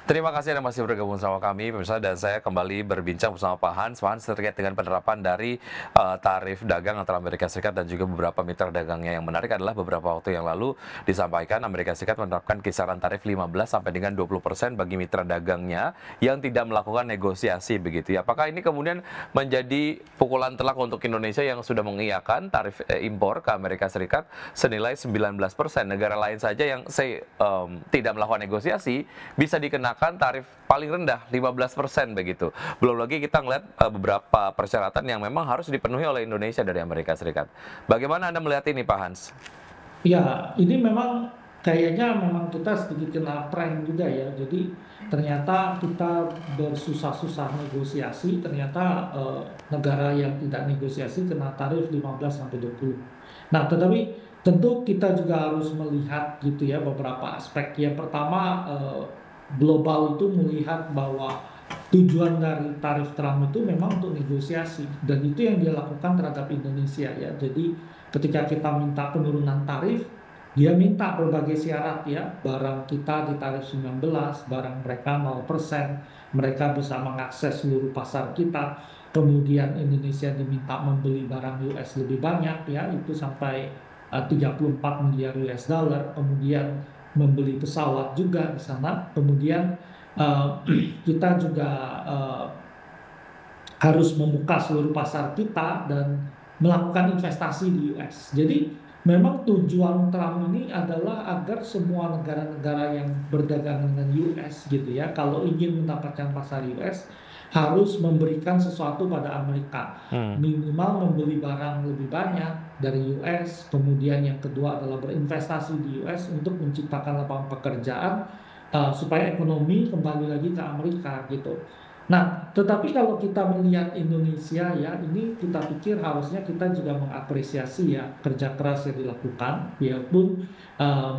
Terima kasih Anda masih bergabung sama kami, pemirsa, dan saya kembali berbincang bersama Pak Hans. Pak Hans terkait dengan penerapan dari tarif dagang antara Amerika Serikat dan juga beberapa mitra dagangnya. Yang menarik adalah beberapa waktu yang lalu disampaikan Amerika Serikat menerapkan kisaran tarif 15 sampai dengan 20% bagi mitra dagangnya yang tidak melakukan negosiasi begitu ya. Apakah ini kemudian menjadi pukulan telak untuk Indonesia yang sudah mengiyakan tarif impor ke Amerika Serikat senilai 19%. Negara lain saja yang tidak melakukan negosiasi bisa dikenakan tarif paling rendah 15% begitu. Belum lagi kita ngeliat beberapa persyaratan yang memang harus dipenuhi oleh Indonesia dari Amerika Serikat. Bagaimana Anda melihat ini, Pak Hans? Ya, ini memang kayaknya memang kita sedikit kena prank juga ya. Jadi ternyata kita bersusah-susah negosiasi, ternyata negara yang tidak negosiasi kena tarif 15 sampai 20. Nah, tetapi tentu kita juga harus melihat gitu ya beberapa aspek. Yang pertama, global itu melihat bahwa tujuan dari tarif Trump itu memang untuk negosiasi dan itu yang dia lakukan terhadap Indonesia ya. Jadi ketika kita minta penurunan tarif, dia minta berbagai syarat ya. Barang kita di tarif 19, barang mereka 0%, mereka bisa mengakses seluruh pasar kita. Kemudian Indonesia diminta membeli barang US lebih banyak ya, itu sampai 34 miliar US dollar. Kemudian membeli pesawat juga di sana. Kemudian kita juga harus membuka seluruh pasar kita dan melakukan investasi di US. Jadi memang tujuan Trump ini adalah agar semua negara-negara yang berdagang dengan US gitu ya, kalau ingin mendapatkan pasar US harus memberikan sesuatu pada Amerika. Hmm. Minimal membeli barang lebih banyak dari US, kemudian yang kedua adalah berinvestasi di US untuk menciptakan lapangan pekerjaan supaya ekonomi kembali lagi ke Amerika gitu. Nah, tetapi kalau kita melihat Indonesia ya, ini kita pikir harusnya kita juga mengapresiasi ya kerja keras yang dilakukan, biarpun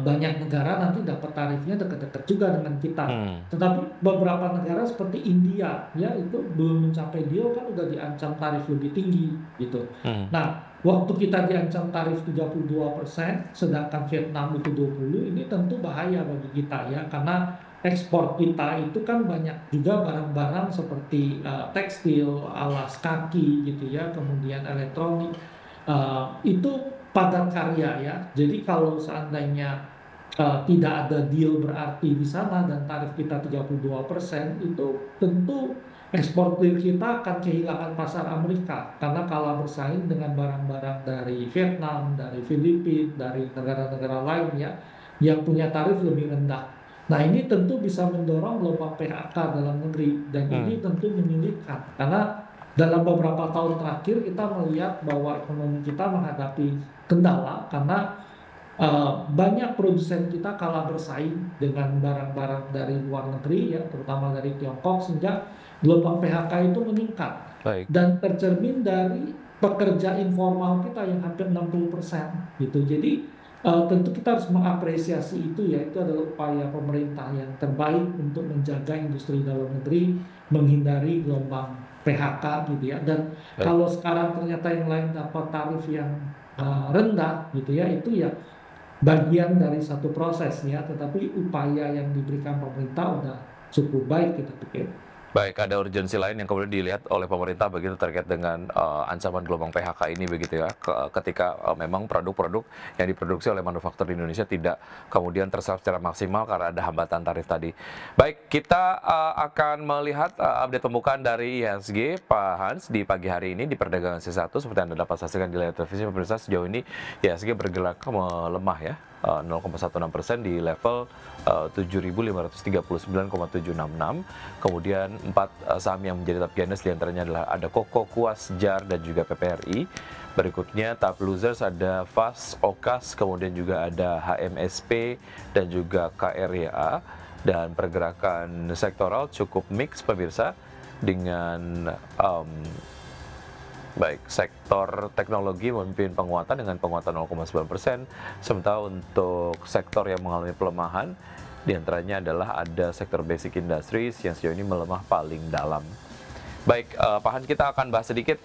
banyak negara nanti dapat tarifnya dekat-dekat juga dengan kita. Hmm. Tetapi beberapa negara seperti India ya itu belum mencapai deal kan udah diancam tarif lebih tinggi gitu. Hmm. Nah, waktu kita diancam tarif 32%, sedangkan Vietnam itu 20, ini tentu bahaya bagi kita ya, karena ekspor kita itu kan banyak juga barang-barang seperti tekstil, alas kaki gitu ya, kemudian elektronik, itu padat karya ya. Jadi kalau seandainya tidak ada deal berarti di sana dan tarif kita 32%, itu tentu eksportir kita akan kehilangan pasar Amerika karena kalah bersaing dengan barang-barang dari Vietnam, dari Filipina, dari negara-negara lain ya yang punya tarif lebih rendah. Nah, ini tentu bisa mendorong gelombang PHK dalam negeri dan ini Hmm. tentu menyulitkan karena dalam beberapa tahun terakhir kita melihat bahwa ekonomi kita menghadapi kendala karena banyak produsen kita kalah bersaing dengan barang-barang dari luar negeri ya, terutama dari Tiongkok sehingga gelombang PHK itu meningkat Baik. dan tercermin dari pekerja informal kita yang hampir 60% gitu. Jadi tentu kita harus mengapresiasi itu ya, itu adalah upaya pemerintah yang terbaik untuk menjaga industri dalam negeri, menghindari gelombang PHK gitu ya. Dan Baik. kalau sekarang ternyata yang lain dapat tarif yang rendah gitu ya, itu ya bagian dari satu proses ya, tetapi upaya yang diberikan pemerintah udah cukup baik kita pikir. Baik, ada urgensi lain yang kemudian dilihat oleh pemerintah begitu terkait dengan ancaman gelombang PHK ini begitu ya, ketika memang produk-produk yang diproduksi oleh manufaktur di Indonesia tidak kemudian terserap secara maksimal karena ada hambatan tarif tadi. Baik, kita akan melihat update pembukaan dari IHSG Pak Hans di pagi hari ini di perdagangan C1 seperti Anda dapat saksikan di layar televisi pemirsa. Sejauh ini IHSG bergerak melemah ya, 0,16% di level 7.539,766. Kemudian 4 saham yang menjadi top gainers diantaranya adalah ada Koko, Kuas, JAR, dan juga PPRI. Berikutnya top losers ada FAS, Okas, kemudian juga ada HMSP dan juga KRYA. Dan pergerakan sektoral cukup mix pemirsa dengan baik, sektor teknologi memimpin penguatan dengan penguatan 0,9%, sementara untuk sektor yang mengalami pelemahan diantaranya adalah ada sektor basic industries yang sejauh ini melemah paling dalam. Baik, Pak Hans, kita akan bahas sedikit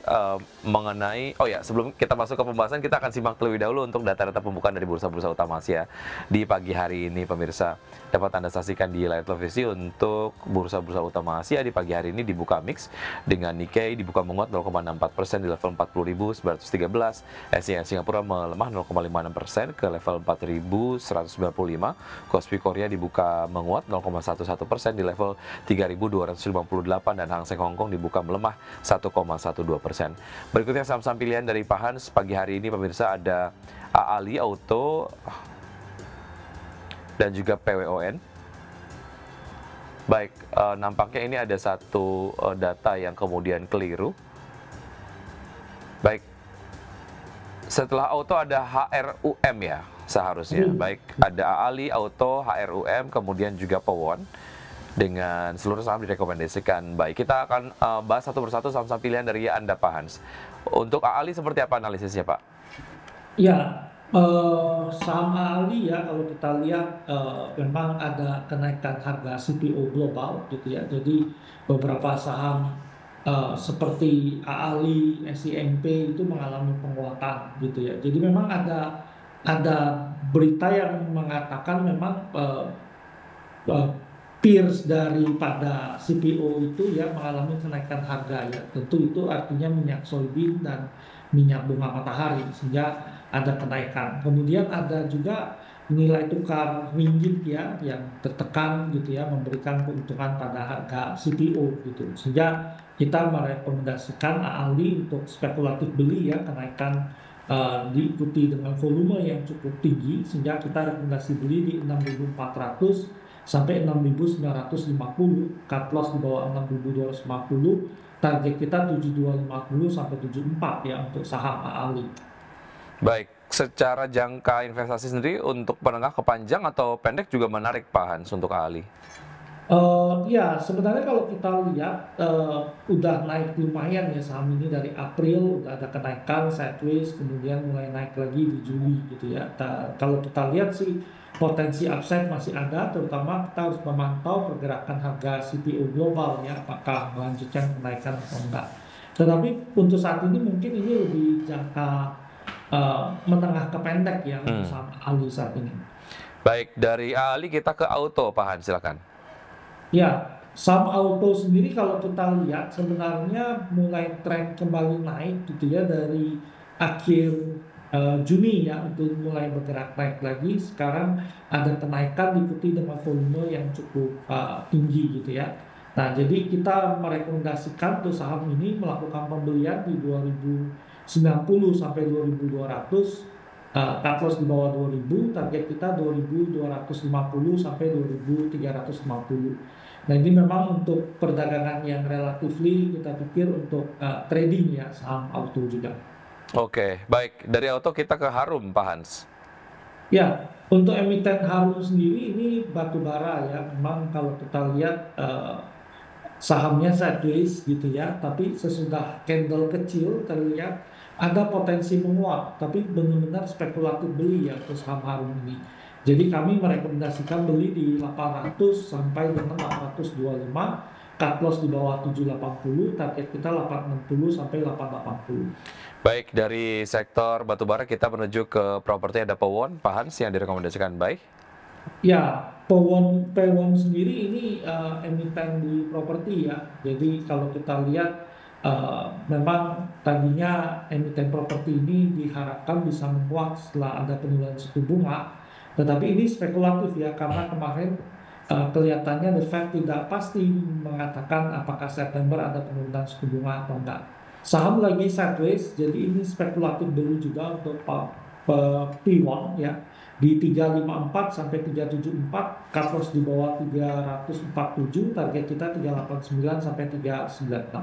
mengenai, oh ya, sebelum kita masuk ke pembahasan, kita akan simak terlebih dahulu untuk data-data pembukaan dari bursa-bursa utama Asia di pagi hari ini, pemirsa. Dapat Anda saksikan di layar televisi untuk bursa-bursa utama Asia di pagi hari ini dibuka mix dengan Nikkei dibuka menguat 0,64% di level 40.913, SJW Singapura melemah 0,56% ke level 4.195, Kospi Korea dibuka menguat 0,11% di level 3.258 dan Hang Seng Hong Kong dibuka melemah 1,12%. Berikutnya saham-saham pilihan dari Pak Hans pagi hari ini, pemirsa, ada AALI Auto dan juga PWON. Baik, nampaknya ini ada satu data yang kemudian keliru. Baik, setelah auto ada HRUM ya seharusnya. Baik, ada AALI Auto, HRUM, kemudian juga PWON. Dengan seluruh saham direkomendasikan. Baik, kita akan bahas satu persatu saham-saham pilihan dari Anda, Pak Hans. Untuk AALI seperti apa analisisnya, Pak? Ya, saham AALI ya kalau kita lihat memang ada kenaikan harga CPO global gitu ya. Jadi beberapa saham seperti AALI, SIMP itu mengalami penguatan gitu ya. Jadi memang ada berita yang mengatakan memang uh, peers daripada CPO itu ya mengalami kenaikan harga ya. Tentu itu artinya minyak soybean dan minyak bunga matahari sehingga ada kenaikan. Kemudian ada juga nilai tukar ringgit ya yang tertekan gitu ya memberikan keuntungan pada harga CPO gitu. Sehingga kita merekomendasikan AALI untuk spekulatif beli ya kenaikan diikuti dengan volume yang cukup tinggi sehingga kita rekomendasi beli di 6.400 sampai 6.950, cut loss di bawah 6.250, target kita 7.250 sampai 74 ya untuk saham AALI. Baik, secara jangka investasi sendiri untuk menengah ke panjang atau pendek juga menarik, Pak Hans, untuk AALI? Ya sebenarnya kalau kita lihat udah naik lumayan ya saham ini dari April udah ada kenaikan sideways kemudian mulai naik lagi di Juli gitu ya. Kalau kita lihat sih potensi upside masih ada, terutama kita harus memantau pergerakan harga CPO global ya, apakah melanjutkan kenaikan atau enggak. Tetapi untuk saat ini mungkin ini lebih jangka menengah ke pendek ya untuk saham AALI saat ini. Baik, dari AALI kita ke auto, Pak Hans, silakan. Ya, saham auto sendiri kalau kita lihat sebenarnya mulai tren kembali naik gitu ya dari akhir Juni ya untuk mulai bergerak naik lagi. Sekarang ada kenaikan diikuti dengan volume yang cukup tinggi gitu ya. Nah, jadi kita merekomendasikan untuk saham ini melakukan pembelian di 2090 sampai 2200, cut loss di bawah 2000, target kita 2250 sampai 2350. Nah, ini memang untuk perdagangan yang relatifly kita pikir untuk trading ya saham auto juga. Oke, baik. Dari auto kita ke Harum, Pak Hans. Ya, untuk emiten Harum sendiri ini batu bara ya. Memang kalau kita lihat sahamnya sideways gitu ya, tapi sesudah candle kecil terlihat ada potensi menguat, tapi benar-benar spekulatif beli ya untuk saham Harum ini. Jadi kami merekomendasikan beli di 800 sampai dengan 825, cut loss di bawah 780, target kita 860 sampai 880. Baik, dari sektor batubara kita menuju ke properti, ada PWON, Pak Hans, yang direkomendasikan baik. Ya, PWON sendiri ini emiten di properti ya. Jadi kalau kita lihat memang tadinya emiten properti ini diharapkan bisa menguat setelah ada penurunan suku bunga. Tetapi ini spekulatif ya karena kemarin kelihatannya The Fed tidak pasti mengatakan apakah September ada penurunan suku bunga atau enggak. Saham lagi sideways, jadi ini spekulatif dulu juga untuk PWON ya di 354 sampai 374, cut loss di bawah 347, target kita 389 sampai 396.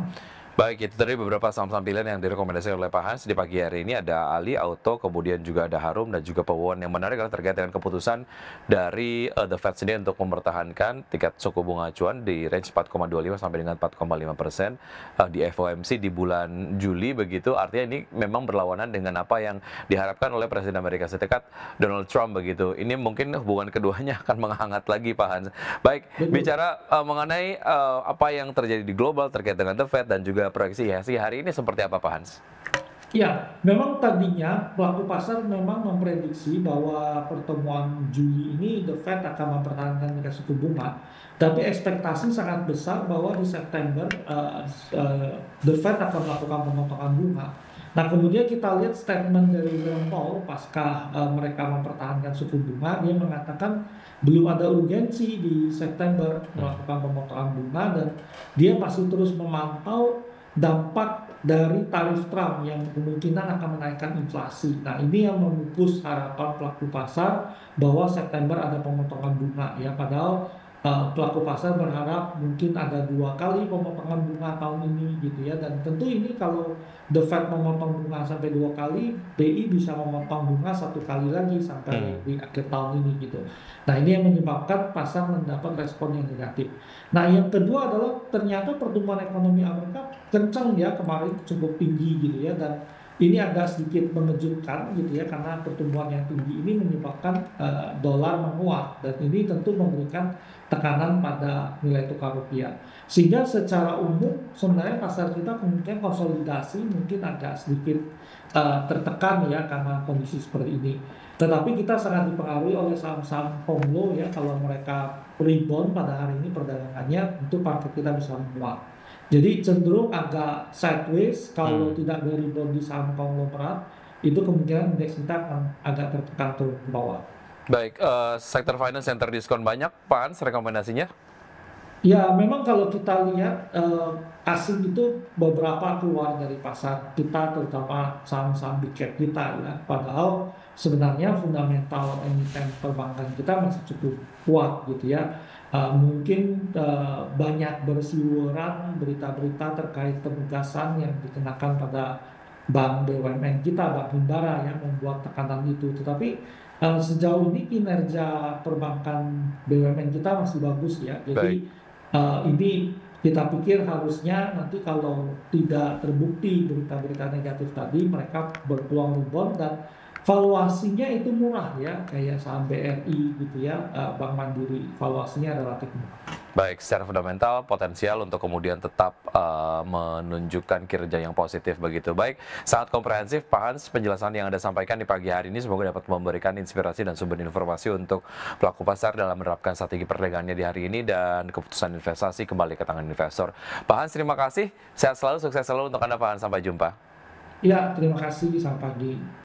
Baik, itu tadi beberapa saham-saham pilihan yang direkomendasikan oleh Pak Hans di pagi hari ini. Ada Ali Auto, kemudian juga ada Harum dan juga Pewon. Yang menarik adalah terkait dengan keputusan dari The Fed sendiri untuk mempertahankan tingkat suku bunga acuan di range 4,25 sampai dengan 4,5% di FOMC di bulan Juli begitu. Artinya ini memang berlawanan dengan apa yang diharapkan oleh Presiden Amerika Serikat Donald Trump begitu. Ini mungkin hubungan keduanya akan menghangat lagi, Pak Hans. Baik, Betul. bicara mengenai apa yang terjadi di global terkait dengan The Fed dan juga proyeksi IHSG hari ini seperti apa, Pak Hans? Ya, memang tadinya pelaku pasar memang memprediksi bahwa pertemuan Juli ini The Fed akan mempertahankan tingkat suku bunga, tapi ekspektasi sangat besar bahwa di September The Fed akan melakukan pemotongan bunga. Nah, kemudian kita lihat statement dari Jerome Powell pasca mereka mempertahankan suku bunga, dia mengatakan belum ada urgensi di September melakukan pemotongan bunga dan dia masih terus memantau dampak dari tarif Trump yang kemungkinan akan menaikkan inflasi. Nah, ini yang memupus harapan pelaku pasar bahwa September ada pemotongan bunga ya. Padahal pelaku pasar berharap mungkin ada 2 kali pemotongan bunga tahun ini gitu ya. Dan tentu ini kalau The Fed memotong bunga sampai 2 kali, BI bisa memotong bunga 1 kali lagi sampai Hmm. di akhir tahun ini gitu. Nah, ini yang menyebabkan pasar mendapat respon yang negatif. Nah, yang kedua adalah ternyata pertumbuhan ekonomi Amerika kencang ya kemarin cukup tinggi gitu ya, dan ini agak sedikit mengejutkan gitu ya karena pertumbuhan yang tinggi ini menyebabkan dolar menguat dan ini tentu memberikan tekanan pada nilai tukar rupiah. Sehingga secara umum sebenarnya pasar kita kemungkinan konsolidasi mungkin agak sedikit tertekan ya karena kondisi seperti ini. Tetapi kita sangat dipengaruhi oleh saham-saham Honglo ya, kalau mereka rebound pada hari ini perdagangannya, tentu market kita bisa menguat. Jadi cenderung agak sideways kalau Hmm. tidak ada rebound di saham konglomerat, itu kemungkinan indeks kita akan agak tertekan turun ke bawah. Baik, sektor finance yang terdiskon banyak, Pak Hans, rekomendasinya? Ya, memang kalau kita lihat asing itu beberapa keluar dari pasar kita, terutama saham-saham big cap kita ya. Padahal sebenarnya fundamental emiten perbankan kita masih cukup kuat gitu ya. Mungkin banyak berseliweran berita-berita terkait penugasan yang dikenakan pada bank BUMN kita, Bank Himbara yang membuat tekanan itu. Tetapi sejauh ini kinerja perbankan BUMN kita masih bagus ya. Baik. Jadi ini kita pikir harusnya nanti kalau tidak terbukti berita-berita negatif tadi, mereka berpeluang rebound dan valuasinya itu murah ya, kayak saham BRI gitu ya, Bank Mandiri, valuasinya relatif murah. Baik, secara fundamental potensial untuk kemudian tetap menunjukkan kinerja yang positif begitu. Baik, sangat komprehensif Pak Hans penjelasan yang Anda sampaikan di pagi hari ini, semoga dapat memberikan inspirasi dan sumber informasi untuk pelaku pasar dalam menerapkan strategi perdagangannya di hari ini dan keputusan investasi kembali ke tangan investor. Pak Hans, terima kasih. Sehat selalu, sukses selalu untuk Anda Pak Hans. Sampai jumpa. Ya, terima kasih, sampai pagi.